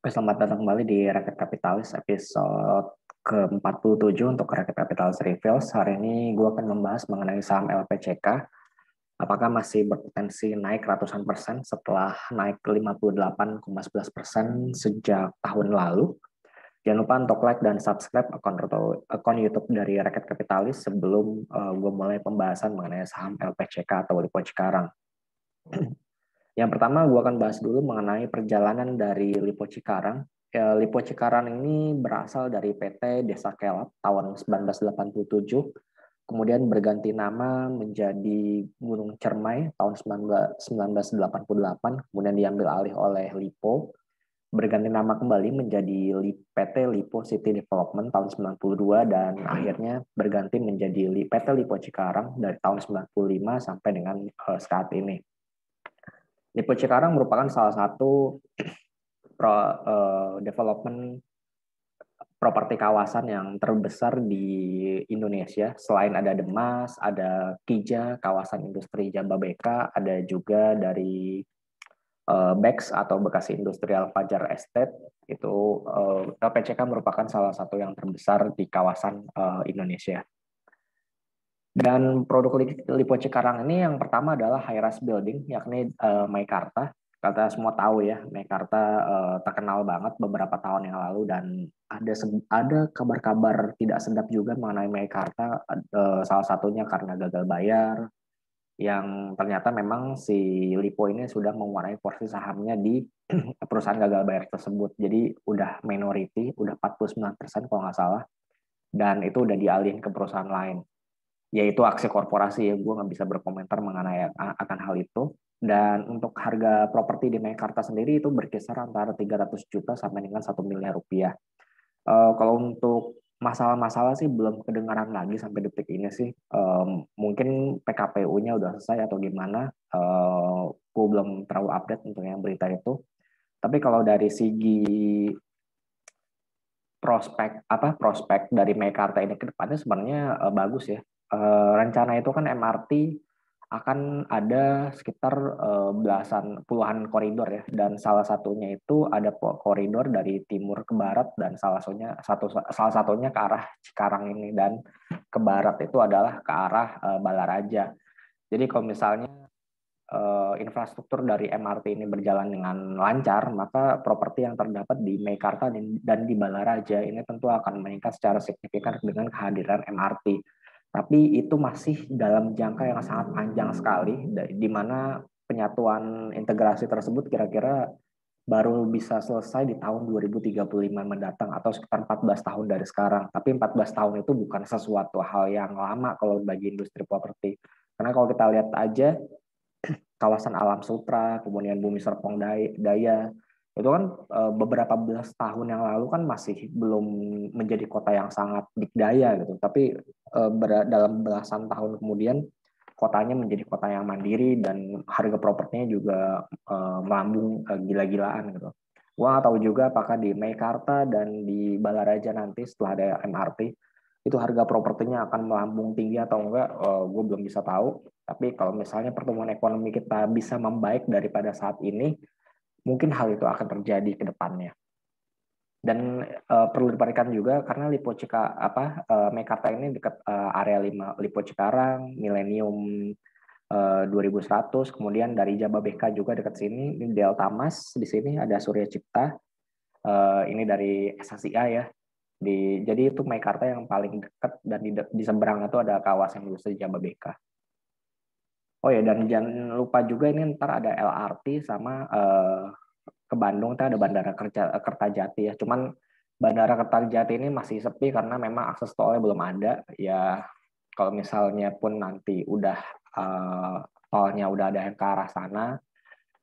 Selamat datang kembali di Rakyat Kapitalis episode ke-47 untuk Rakyat Kapitalis Reviews. Hari ini gue akan membahas mengenai saham LPCK. Apakah masih berpotensi naik ratusan persen setelah naik 58,11% sejak tahun lalu? Jangan lupa untuk like dan subscribe akun YouTube dari Rakyat Kapitalis sebelum gue mulai pembahasan mengenai saham LPCK atau Lipo Cikarang. Yang pertama, gue akan bahas dulu mengenai perjalanan dari Lipo Cikarang. Lipo Cikarang ini berasal dari PT Desa Kelap tahun 1987, kemudian berganti nama menjadi Gunung Cermai tahun 1988, kemudian diambil alih oleh Lipo, berganti nama kembali menjadi PT Lipo City Development tahun 92, dan akhirnya berganti menjadi PT Lipo Cikarang dari tahun 95 sampai dengan saat ini. Lipo Cikarang merupakan salah satu development properti kawasan yang terbesar di Indonesia. Selain ada Demas, ada Kija, kawasan industri Jababeka, ada juga dari BEX atau Bekasi Industrial Fajar Estate. Itu LPCK merupakan salah satu yang terbesar di kawasan Indonesia. Dan produk Lipo Cikarang ini yang pertama adalah high-rise building, yakni Meikarta. Kita semua tahu ya, Meikarta terkenal banget beberapa tahun yang lalu, dan ada kabar-kabar tidak sedap juga mengenai Meikarta, salah satunya karena gagal bayar, yang ternyata memang si Lipo ini sudah menguasai porsi sahamnya di perusahaan gagal bayar tersebut. Jadi udah minority, udah 49% kalau nggak salah, dan itu udah dialihin ke perusahaan lain. Yaitu aksi korporasi, ya gue nggak bisa berkomentar mengenai akan hal itu. Dan untuk harga properti di Meikarta sendiri itu berkisar antara 300 juta sampai dengan 1 miliar rupiah. Kalau untuk masalah-masalah sih belum kedengaran lagi sampai detik ini sih. Mungkin PKPU-nya udah selesai atau gimana. Gue belum terlalu update untuk yang berita itu. Tapi kalau dari segi prospek dari Meikarta ini ke depannya sebenarnya bagus ya. Rencana itu kan MRT akan ada sekitar puluhan koridor ya, dan salah satunya itu ada koridor dari timur ke barat, dan salah satunya ke arah Cikarang ini, dan ke barat itu adalah ke arah Balaraja. Jadi kalau misalnya infrastruktur dari MRT ini berjalan dengan lancar, maka properti yang terdapat di Meikarta dan di Balaraja ini tentu akan meningkat secara signifikan dengan kehadiran MRT. Tapi itu masih dalam jangka yang sangat panjang sekali, di mana penyatuan integrasi tersebut kira-kira baru bisa selesai di tahun 2035 mendatang, atau sekitar 14 tahun dari sekarang. Tapi 14 tahun itu bukan sesuatu hal yang lama kalau bagi industri properti. Karena kalau kita lihat aja, kawasan Alam Sutra, kemudian Bumi Serpong Daya, itu kan beberapa belas tahun yang lalu kan masih belum menjadi kota yang sangat dikdaya gitu. Tapi dalam belasan tahun kemudian kotanya menjadi kota yang mandiri, dan harga propertinya juga melambung gila-gilaan gitu. Gua nggak tahu juga apakah di Meikarta dan di Balaraja nanti setelah ada MRT itu harga propertinya akan melambung tinggi atau enggak, gue belum bisa tahu. Tapi kalau misalnya pertumbuhan ekonomi kita bisa membaik daripada saat ini, mungkin hal itu akan terjadi ke depannya. Dan perlu diperhatikan juga karena Meikarta ini dekat area 5 Lipo Cikarang, Millennium 2100, kemudian dari Jababeka juga dekat sini, ini Delta Mas, di sini ada Surya Cipta, ini dari SSIA ya. Jadi itu Meikarta yang paling dekat, dan di seberang itu ada kawasan industri Jababeka. Oh ya, dan jangan lupa juga ini ntar ada LRT sama ke Bandung, ada Bandara Kertajati ya. Cuman Bandara Kertajati ini masih sepi karena memang akses tolnya belum ada. Ya kalau misalnya pun nanti udah tolnya udah ada yang ke arah sana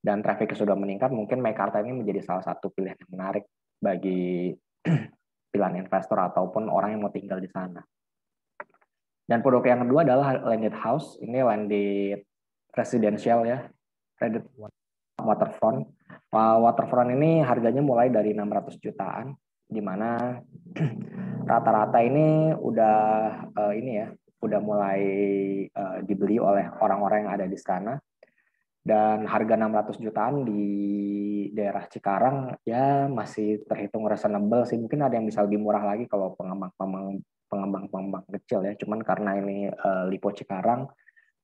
dan trafiknya sudah meningkat, mungkin Meikarta ini menjadi salah satu pilihan yang menarik bagi pilihan investor ataupun orang yang mau tinggal di sana. Dan produk yang kedua adalah landed house. Ini landed residential ya, landed waterfront. Waterfront ini harganya mulai dari 600 jutaan, di mana rata-rata ini udah mulai dibeli oleh orang-orang yang ada di sana. Dan harga 600 jutaan daerah Cikarang ya masih terhitung reasonable sih. Mungkin ada yang bisa lebih murah lagi kalau pengembang kecil ya. Cuman karena ini Lipo Cikarang,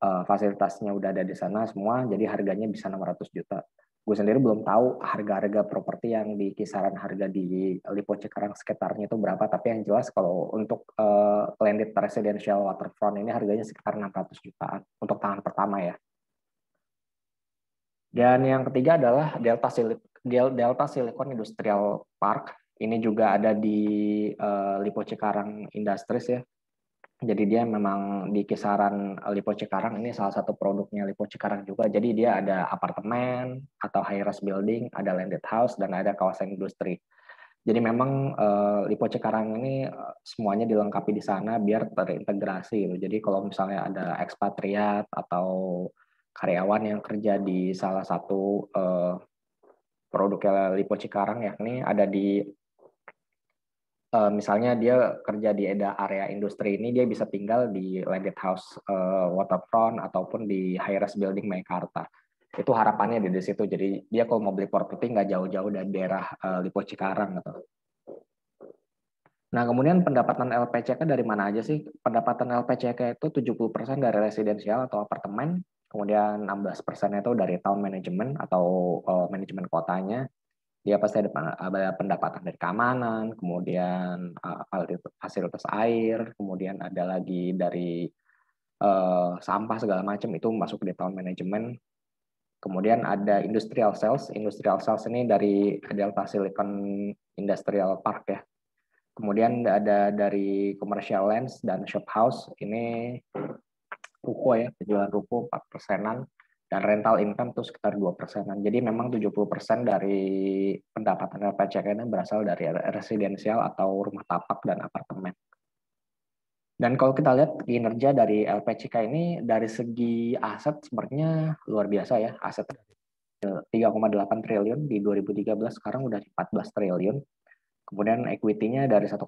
fasilitasnya udah ada di sana semua, jadi harganya bisa 600 juta. Gue sendiri belum tahu harga-harga properti yang di kisaran harga di Lipo Cikarang sekitarnya itu berapa, tapi yang jelas kalau untuk landed residential waterfront ini harganya sekitar 600 jutaan untuk tahun pertama ya. Dan yang ketiga adalah Delta Silicon Industrial Park. Ini juga ada di Lipo Cikarang Industries ya. Jadi dia memang di kisaran Lipo Cikarang, ini salah satu produknya Lipo Cikarang juga. Jadi dia ada apartemen atau high-rise building, ada landed house, dan ada kawasan industri. Jadi memang Lipo Cikarang ini semuanya dilengkapi di sana biar terintegrasi. Jadi kalau misalnya ada ekspatriat atau karyawan yang kerja di salah satu produknya Lipo Cikarang, yakni ada di misalnya dia kerja di area industri ini, dia bisa tinggal di landed house waterfront ataupun di high-rise building Meikarta. Itu harapannya di situ. Jadi dia kalau mau beli properti nggak jauh-jauh dari daerah Lipo Cikarang gitu. Nah, kemudian pendapatan LPCK dari mana aja sih? Pendapatan LPCK itu 70% dari residensial atau apartemen, kemudian 16% itu dari town management atau manajemen kotanya. Dia pasti ada pendapatan dari keamanan, kemudian fasilitas air, kemudian ada lagi dari sampah segala macam, itu masuk di town management. Kemudian ada industrial sales. Industrial sales ini dari Delta Silicon Industrial Park ya. Kemudian ada dari commercial lands dan shop house, ini ruko ya, penjualan ruko 4%-an, dan rental income itu sekitar 2%-an. Jadi memang 70% dari pendapatan LPCK ini berasal dari residensial atau rumah tapak dan apartemen. Dan kalau kita lihat kinerja dari LPCK ini dari segi aset sebenarnya luar biasa ya. Aset 3,8 triliun di 2013, sekarang udah 14 triliun. Kemudian equity-nya dari 1,8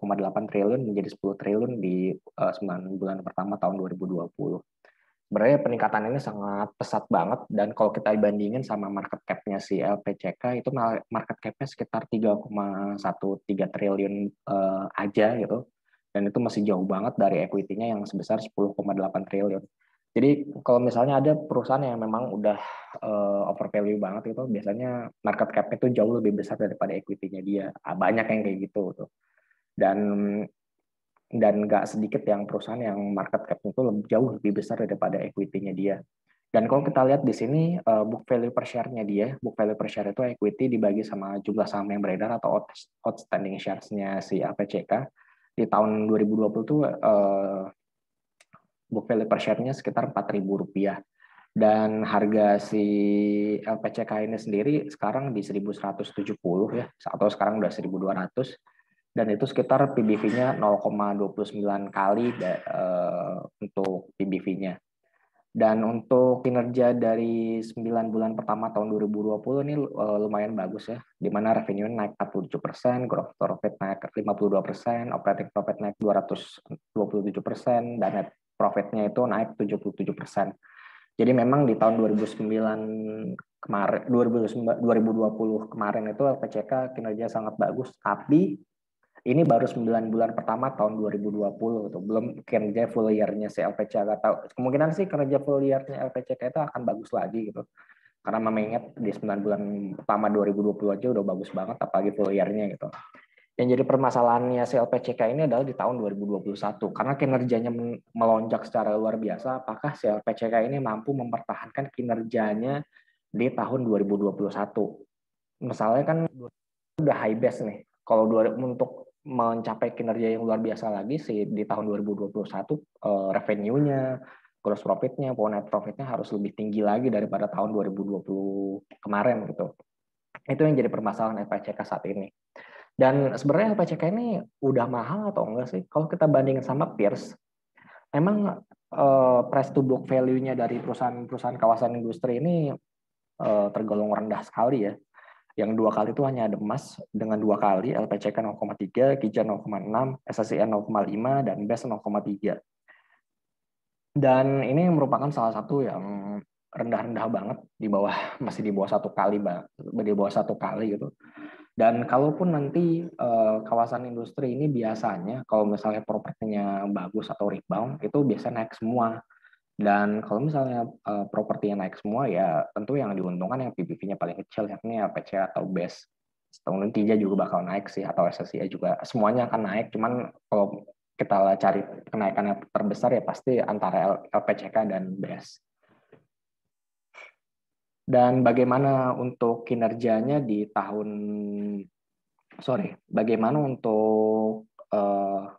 triliun menjadi 10 triliun di 9 bulan pertama tahun 2020. Sebenarnya peningkatan ini sangat pesat banget, dan kalau kita bandingin sama market cap-nya si LPCK, itu market cap-nya sekitar 3,13 triliun aja gitu. Dan itu masih jauh banget dari equity-nya yang sebesar 10,8 triliun. Jadi kalau misalnya ada perusahaan yang memang udah overvalue banget itu, biasanya market cap-nya itu jauh lebih besar daripada equity-nya dia. Banyak yang kayak gitu tuh. Dan nggak sedikit yang perusahaan yang market cap itu jauh lebih besar daripada equity-nya dia. Dan kalau kita lihat di sini book value per share-nya dia, book value per share itu equity dibagi sama jumlah saham yang beredar atau outstanding shares-nya si APCK. Di tahun 2020 tuh book value per share-nya sekitar Rp4.000. Dan harga si LPCK ini sendiri sekarang di 1.170 ya, atau sekarang udah 1.200. Dan itu sekitar PBV-nya 0,29 kali untuk PBV-nya. Dan untuk kinerja dari 9 bulan pertama tahun 2020 ini lumayan bagus ya, di mana revenue naik 47%, gross profit naik 52%, operating profit naik 227%, dan net profit-nya itu naik 77%. Jadi memang di tahun 2009 kemarin, 2020 kemarin itu LPCK kinerja sangat bagus, tapi ini baru 9 bulan pertama tahun 2020 tuh, belum kinerja full year-nya si LPCK. Kemungkinan sih kinerja full year-nya LPCK itu akan bagus lagi gitu. Karena mengingat di 9 bulan pertama 2020 aja udah bagus banget, apalagi full year-nya gitu. Yang jadi permasalahannya si LPCK ini adalah di tahun 2021. Karena kinerjanya melonjak secara luar biasa, apakah si LPCK ini mampu mempertahankan kinerjanya di tahun 2021? Misalnya kan udah high base nih. Kalau untuk mencapai kinerja yang luar biasa lagi sih di tahun 2021, revenue-nya, gross profit-nya, net profit-nya harus lebih tinggi lagi daripada tahun 2020 kemarin gitu. Itu yang jadi permasalahan LPCK saat ini. Dan sebenarnya LPCK ini udah mahal atau enggak sih? Kalau kita bandingin sama peers, emang price to book value-nya dari perusahaan kawasan industri ini tergolong rendah sekali ya. Yang 2 kali itu hanya ada emas dengan 2 kali, LPCK 0,3, Kijang 0,6, SSIN 0,5, dan BES 0,3. Dan ini merupakan salah satu yang rendah-rendah banget, di bawah masih di bawah 1 kali, di bawah 1 kali gitu. Dan kalaupun nanti kawasan industri ini biasanya kalau misalnya propertinya bagus atau rebound itu biasa naik semua. Dan kalau misalnya propertinya naik semua ya tentu yang diuntungkan yang PBV-nya paling kecil yakni LPC atau BES. Setahun TIJA juga bakal naik sih atau SSIA juga semuanya akan naik. Cuman kalau kita cari kenaikan yang terbesar ya pasti antara LPCK dan BES. Dan bagaimana untuk kinerjanya di bagaimana untuk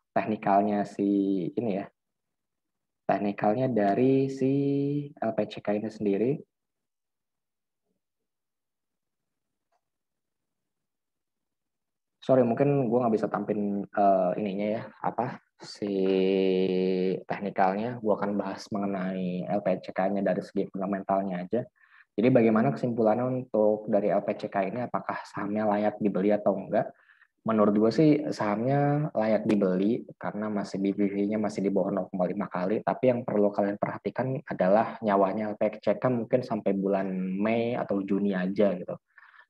teknikalnya teknikalnya dari si LPCK ini sendiri. Mungkin gue nggak bisa tampilin ininya ya, si teknikalnya. Gue akan bahas mengenai LPCK-nya dari segi fundamentalnya aja. Jadi bagaimana kesimpulannya untuk dari LPCK ini, apakah sahamnya layak dibeli atau enggak? Menurut gue sih sahamnya layak dibeli karena masih BBV-nya masih di bawah 0,5 kali. Tapi yang perlu kalian perhatikan adalah nyawanya LPCK mungkin sampai bulan Mei atau Juni aja gitu.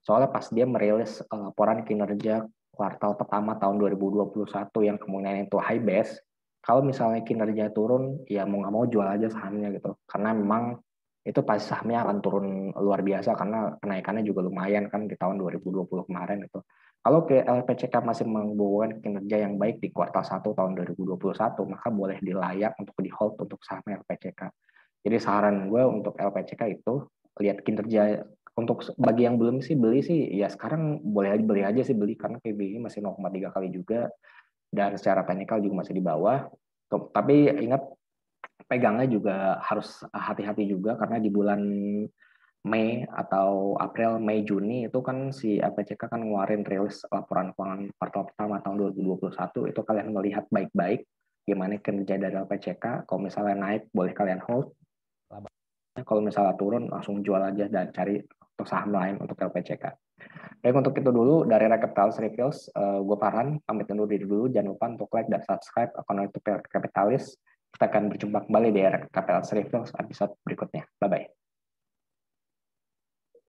Soalnya pas dia merilis laporan kinerja kuartal pertama tahun 2021 yang kemungkinan itu high base, kalau misalnya kinerja turun, ya mau nggak mau jual aja sahamnya gitu. Karena memang itu pasti sahamnya akan turun luar biasa karena kenaikannya juga lumayan kan di tahun 2020 kemarin itu. Kalau LPCK masih membawakan kinerja yang baik di kuartal 1 tahun 2021, maka boleh dilayak untuk di hold untuk saham LPCK. Jadi saran gue untuk LPCK itu lihat kinerja. Untuk bagi yang belum sih beli sih ya sekarang boleh beli aja sih beli karena PBI masih 0,3 kali juga dan secara teknikal juga masih di bawah. Tapi ingat pegangnya juga harus hati-hati juga karena di bulan Mei atau April, Mei, Juni itu kan si LPCK kan ngeluarin rilis laporan keuangan kuartal pertama tahun 2021. Itu kalian melihat baik-baik gimana kinerja dari LPCK. Kalau misalnya naik boleh kalian hold. Kalau misalnya turun langsung jual aja dan cari untuk saham lain untuk LPCK. Baik, untuk itu dulu dari Kapitalis Reviews, gue Farhan, pamit undur diri dulu. Jangan lupa untuk like dan subscribe akun YouTube Kapitalis. Kita akan berjumpa kembali di Kapitalis Reviews episode berikutnya. Bye-bye.